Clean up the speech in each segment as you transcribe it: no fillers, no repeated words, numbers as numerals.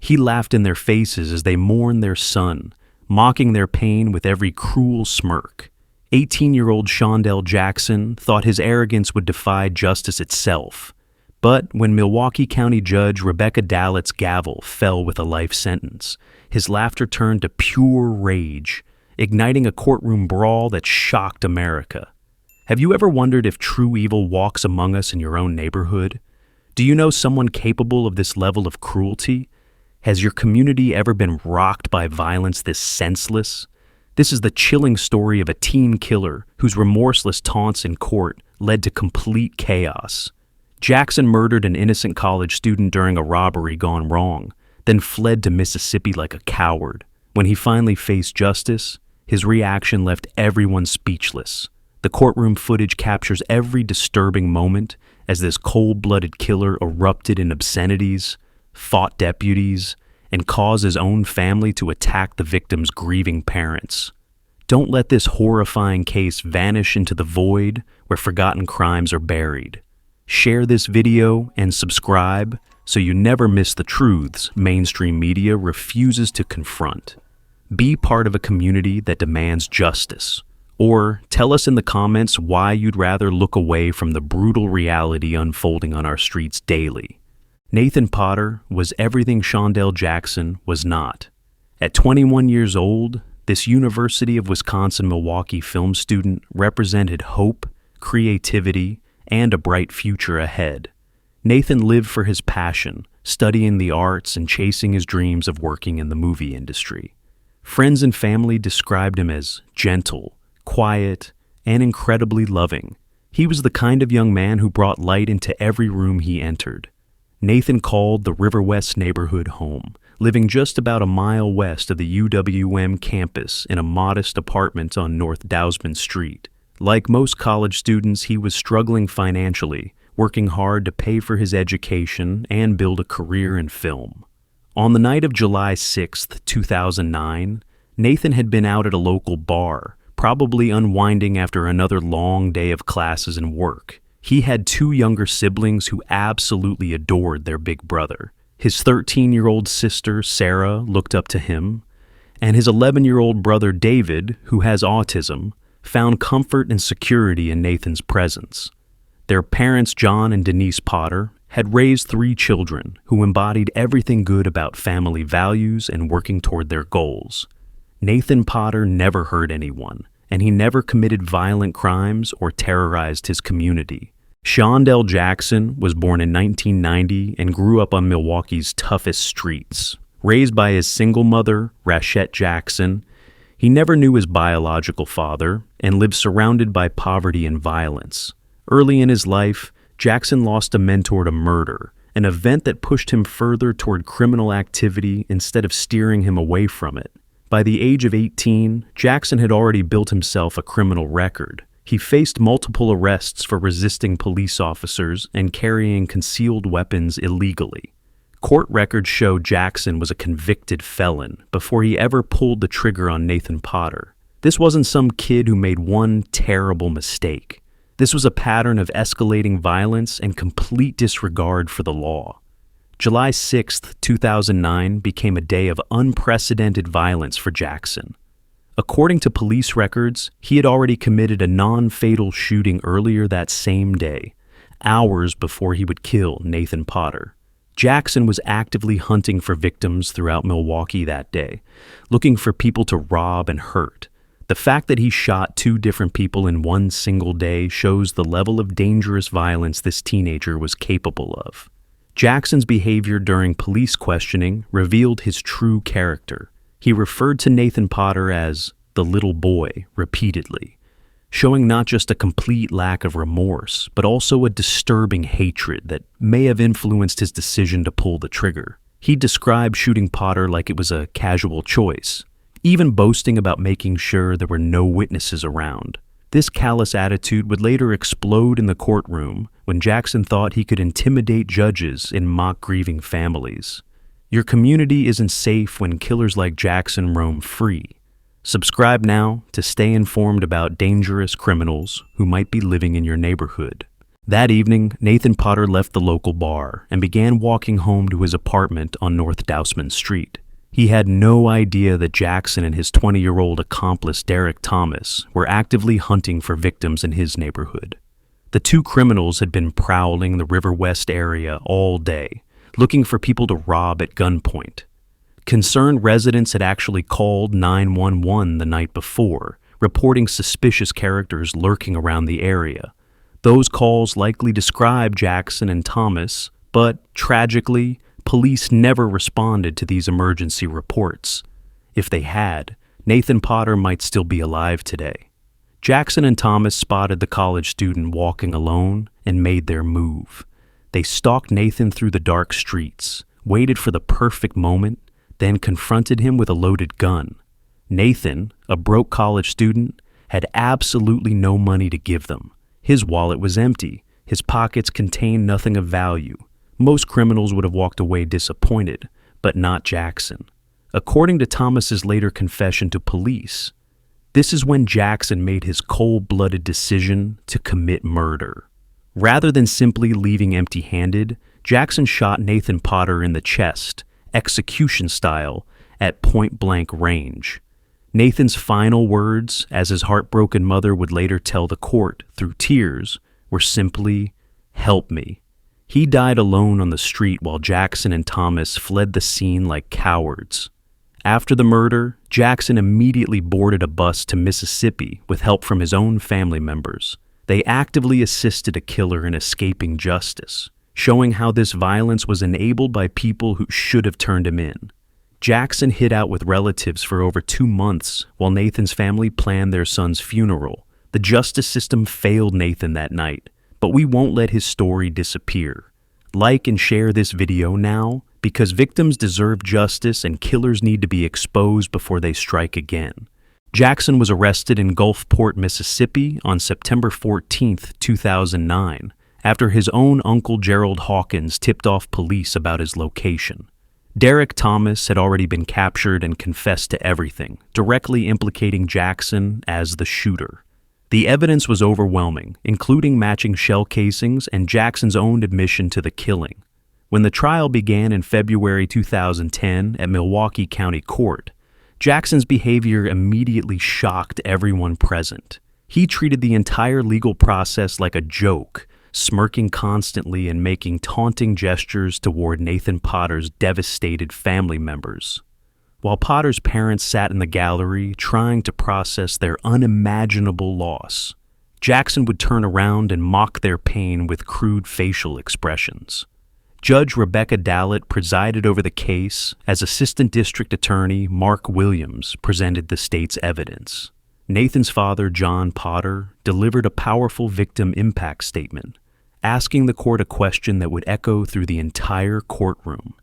He laughed in their faces as they mourned their son, mocking their pain with every cruel smirk. 18-year-old Seandell Jackson thought his arrogance would defy justice itself. But when Milwaukee County Judge Rebecca Dallett's gavel fell with a life sentence, his laughter turned to pure rage, igniting a courtroom brawl that shocked America. Have you ever wondered if true evil walks among us in your own neighborhood? Do you know someone capable of this level of cruelty? Has your community ever been rocked by violence this senseless? This is the chilling story of a teen killer whose remorseless taunts in court led to complete chaos. Jackson murdered an innocent college student during a robbery gone wrong, then fled to Mississippi like a coward. When he finally faced justice, his reaction left everyone speechless. The courtroom footage captures every disturbing moment as this cold-blooded killer erupted in obscenities, fought deputies, and caused his own family to attack the victim's grieving parents. Don't let this horrifying case vanish into the void where forgotten crimes are buried. Share this video and subscribe so you never miss the truths mainstream media refuses to confront. Be part of a community that demands justice. Or tell us in the comments why you'd rather look away from the brutal reality unfolding on our streets daily. Nathan Potter was everything Seandell Jackson was not. At 21 years old, this University of Wisconsin-Milwaukee film student represented hope, creativity, and a bright future ahead. Nathan lived for his passion, studying the arts and chasing his dreams of working in the movie industry. Friends and family described him as gentle, quiet, and incredibly loving. He was the kind of young man who brought light into every room he entered. Nathan called the River West neighborhood home, living just about a mile west of the UWM campus in a modest apartment on North Dousman Street. Like most college students, he was struggling financially, working hard to pay for his education and build a career in film. On the night of July 6, 2009, Nathan had been out at a local bar, probably unwinding after another long day of classes and work. He had two younger siblings who absolutely adored their big brother. His 13-year-old sister, Sarah, looked up to him, and his 11-year-old brother, David, who has autism, found comfort and security in Nathan's presence. Their parents, John and Denise Potter, had raised 3 children who embodied everything good about family values and working toward their goals. Nathan Potter never hurt anyone, and he never committed violent crimes or terrorized his community. Seandell Jackson was born in 1990 and grew up on Milwaukee's toughest streets. Raised by his single mother, Rashette Jackson, he never knew his biological father and lived surrounded by poverty and violence. Early in his life, Jackson lost a mentor to murder, an event that pushed him further toward criminal activity instead of steering him away from it. By the age of 18, Jackson had already built himself a criminal record. He faced multiple arrests for resisting police officers and carrying concealed weapons illegally. Court records show Jackson was a convicted felon before he ever pulled the trigger on Nathan Potter. This wasn't some kid who made one terrible mistake. This was a pattern of escalating violence and complete disregard for the law. July 6, 2009 became a day of unprecedented violence for Jackson. According to police records, he had already committed a non-fatal shooting earlier that same day, hours before he would kill Nathan Potter. Jackson was actively hunting for victims throughout Milwaukee that day, looking for people to rob and hurt. The fact that he shot 2 different people in one single day shows the level of dangerous violence this teenager was capable of. Jackson's behavior during police questioning revealed his true character. He referred to Nathan Potter as the little boy repeatedly, showing not just a complete lack of remorse, but also a disturbing hatred that may have influenced his decision to pull the trigger. He described shooting Potter like it was a casual choice, even boasting about making sure there were no witnesses around. This callous attitude would later explode in the courtroom when Jackson thought he could intimidate judges in mock grieving families. Your community isn't safe when killers like Jackson roam free. Subscribe now to stay informed about dangerous criminals who might be living in your neighborhood. That evening, Nathan Potter left the local bar and began walking home to his apartment on North Dousman Street. He had no idea that Jackson and his 20-year-old accomplice Derek Thomas were actively hunting for victims in his neighborhood. The two criminals had been prowling the River West area all day, looking for people to rob at gunpoint. Concerned residents had actually called 911 the night before, reporting suspicious characters lurking around the area. Those calls likely described Jackson and Thomas, but tragically, police never responded to these emergency reports. If they had, Nathan Potter might still be alive today. Jackson and Thomas spotted the college student walking alone and made their move. They stalked Nathan through the dark streets, waited for the perfect moment, then confronted him with a loaded gun. Nathan, a broke college student, had absolutely no money to give them. His wallet was empty. His pockets contained nothing of value. Most criminals would have walked away disappointed, but not Jackson. According to Thomas's later confession to police, this is when Jackson made his cold-blooded decision to commit murder. Rather than simply leaving empty-handed, Jackson shot Nathan Potter in the chest, execution style, at point-blank range. Nathan's final words, as his heartbroken mother would later tell the court through tears, were simply, "Help me." He died alone on the street while Jackson and Thomas fled the scene like cowards. After the murder, Jackson immediately boarded a bus to Mississippi with help from his own family members. They actively assisted a killer in escaping justice, showing how this violence was enabled by people who should have turned him in. Jackson hid out with relatives for over 2 months while Nathan's family planned their son's funeral. The justice system failed Nathan that night, but we won't let his story disappear. Like and share this video now, because victims deserve justice and killers need to be exposed before they strike again. Jackson was arrested in Gulfport, Mississippi on September 14, 2009, after his own uncle Gerald Hawkins tipped off police about his location. Derek Thomas had already been captured and confessed to everything, directly implicating Jackson as the shooter. The evidence was overwhelming, including matching shell casings and Jackson's own admission to the killing. When the trial began in February 2010 at Milwaukee County Court, Jackson's behavior immediately shocked everyone present. He treated the entire legal process like a joke, smirking constantly and making taunting gestures toward Nathan Potter's devastated family members. While Potter's parents sat in the gallery trying to process their unimaginable loss, Jackson would turn around and mock their pain with crude facial expressions. Judge Rebecca Dallett presided over the case as Assistant District Attorney Mark Williams presented the state's evidence. Nathan's father, John Potter, delivered a powerful victim impact statement, asking the court a question that would echo through the entire courtroom.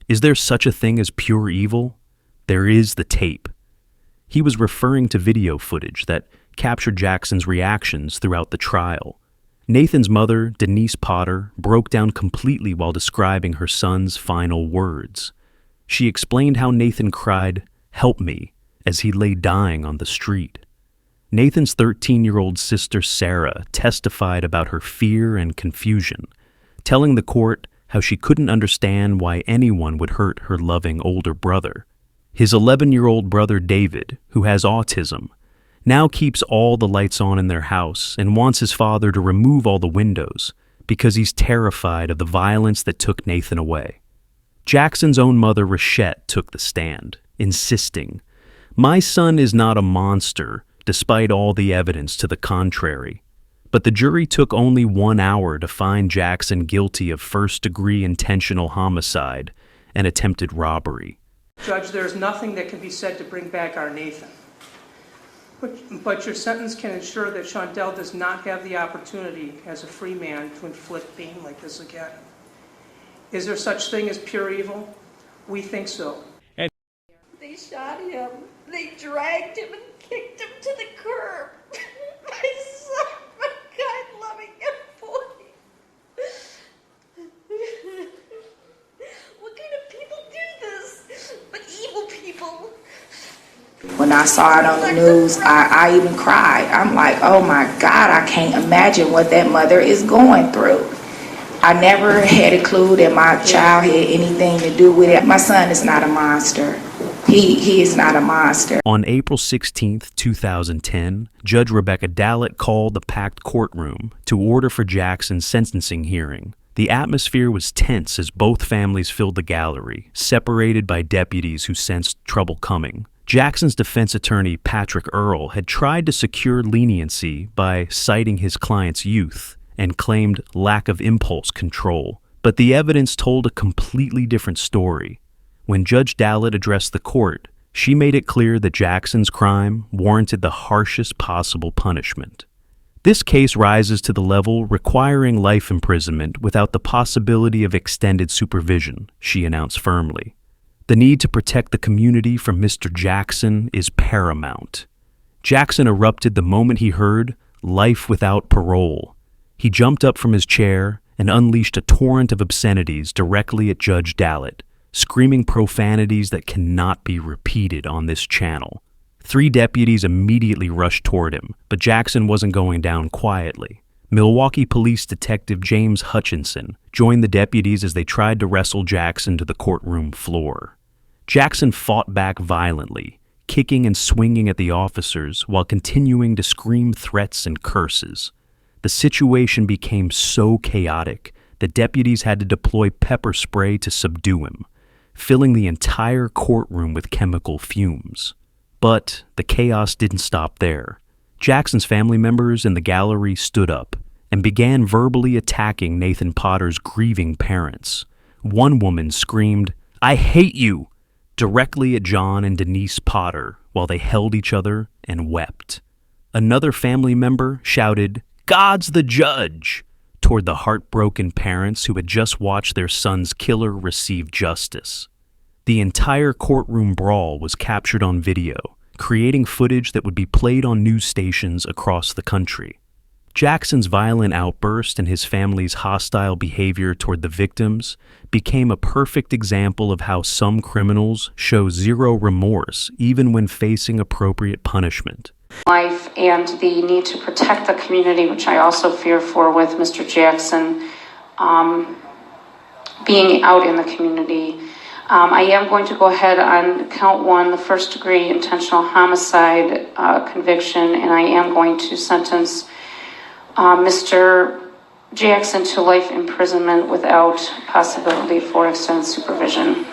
Is there such a thing as pure evil? There is the tape. He was referring to video footage that captured Jackson's reactions throughout the trial. Nathan's mother, Denise Potter, broke down completely while describing her son's final words. She explained how Nathan cried, "Help me," as he lay dying on the street. Nathan's 13-year-old sister Sarah testified about her fear and confusion, telling the court how she couldn't understand why anyone would hurt her loving older brother. His 11-year-old brother David, who has autism, now keeps all the lights on in their house and wants his father to remove all the windows because he's terrified of the violence that took Nathan away. Jackson's own mother, Rachette, took the stand, insisting, "My son is not a monster, despite all the evidence to the contrary." But the jury took only 1 hour to find Jackson guilty of first-degree intentional homicide and attempted robbery. Judge, there's nothing that can be said to bring back our Nathan. But your sentence can ensure that Seandell does not have the opportunity as a free man to inflict pain like this again. Is there such thing as pure evil? We think so. They shot him. They dragged him and kicked him to the curb. My son, my God-loving boy. What kind of people do this? But evil people. When I saw it on the news, I even cried. I'm like, oh my God, I can't imagine what that mother is going through. I never had a clue that my child had anything to do with it. My son is not a monster. He is not a monster. On April 16, 2010, Judge Rebecca Dallett called the packed courtroom to order for Jackson's sentencing hearing. The atmosphere was tense as both families filled the gallery, separated by deputies who sensed trouble coming. Jackson's defense attorney, Patrick Earle, had tried to secure leniency by citing his client's youth and claimed lack of impulse control. But the evidence told a completely different story. When Judge Dallett addressed the court, she made it clear that Jackson's crime warranted the harshest possible punishment. This case rises to the level requiring life imprisonment without the possibility of extended supervision, she announced firmly. The need to protect the community from Mr. Jackson is paramount. Jackson erupted the moment he heard life without parole. He jumped up from his chair and unleashed a torrent of obscenities directly at Judge Dallett, screaming profanities that cannot be repeated on this channel. 3 deputies immediately rushed toward him, but Jackson wasn't going down quietly. Milwaukee Police Detective James Hutchinson joined the deputies as they tried to wrestle Jackson to the courtroom floor. Jackson fought back violently, kicking and swinging at the officers while continuing to scream threats and curses. The situation became so chaotic that deputies had to deploy pepper spray to subdue him, filling the entire courtroom with chemical fumes. But the chaos didn't stop there. Jackson's family members in the gallery stood up and began verbally attacking Nathan Potter's grieving parents. One woman screamed, "I hate you," directly at John and Denise Potter while they held each other and wept. Another family member shouted, "God's the judge," toward the heartbroken parents who had just watched their son's killer receive justice. The entire courtroom brawl was captured on video, creating footage that would be played on news stations across the country. Jackson's violent outburst and his family's hostile behavior toward the victims became a perfect example of how some criminals show zero remorse even when facing appropriate punishment. Life and the need to protect the community, which I also fear for with Mr. Jackson being out in the community. I am going to go ahead on count 1, the first-degree intentional homicide conviction, and I am going to sentence Mr. Jackson to life imprisonment without possibility for extended supervision.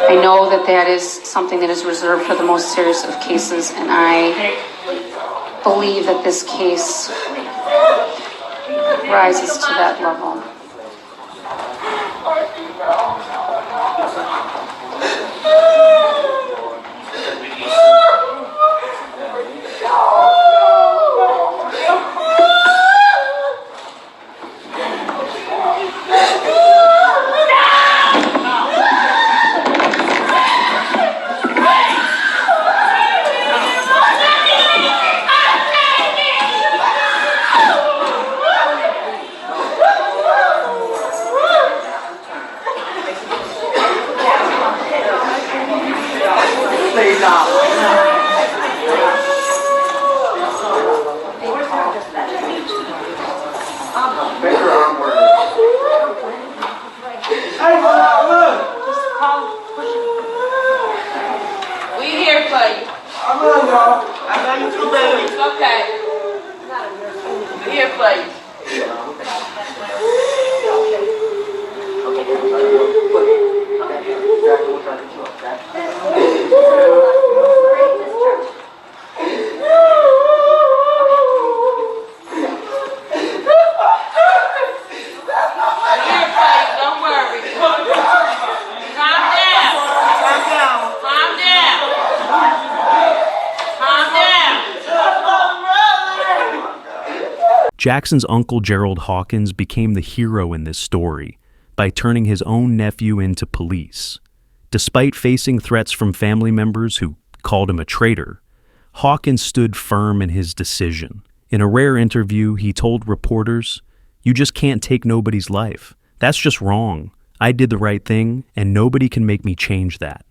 I know that that is something that is reserved for the most serious of cases, and I believe that this case rises to that level. Jackson's uncle Gerald Hawkins became the hero in this story by turning his own nephew into police. Despite facing threats from family members who called him a traitor, Hawkins stood firm in his decision. In a rare interview, he told reporters, "You just can't take nobody's life. That's just wrong. I did the right thing, and nobody can make me change that."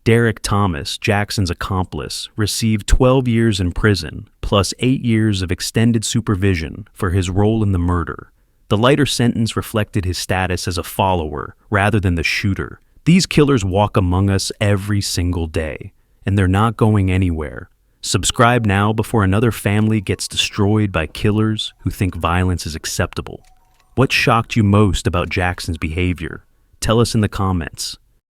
Derek Thomas, Jackson's accomplice, received 12 years in prison, plus 8 years of extended supervision for his role in the murder. The lighter sentence reflected his status as a follower rather than the shooter. These killers walk among us every single day, and they're not going anywhere. Subscribe now before another family gets destroyed by killers who think violence is acceptable. What shocked you most about Jackson's behavior? Tell us in the comments.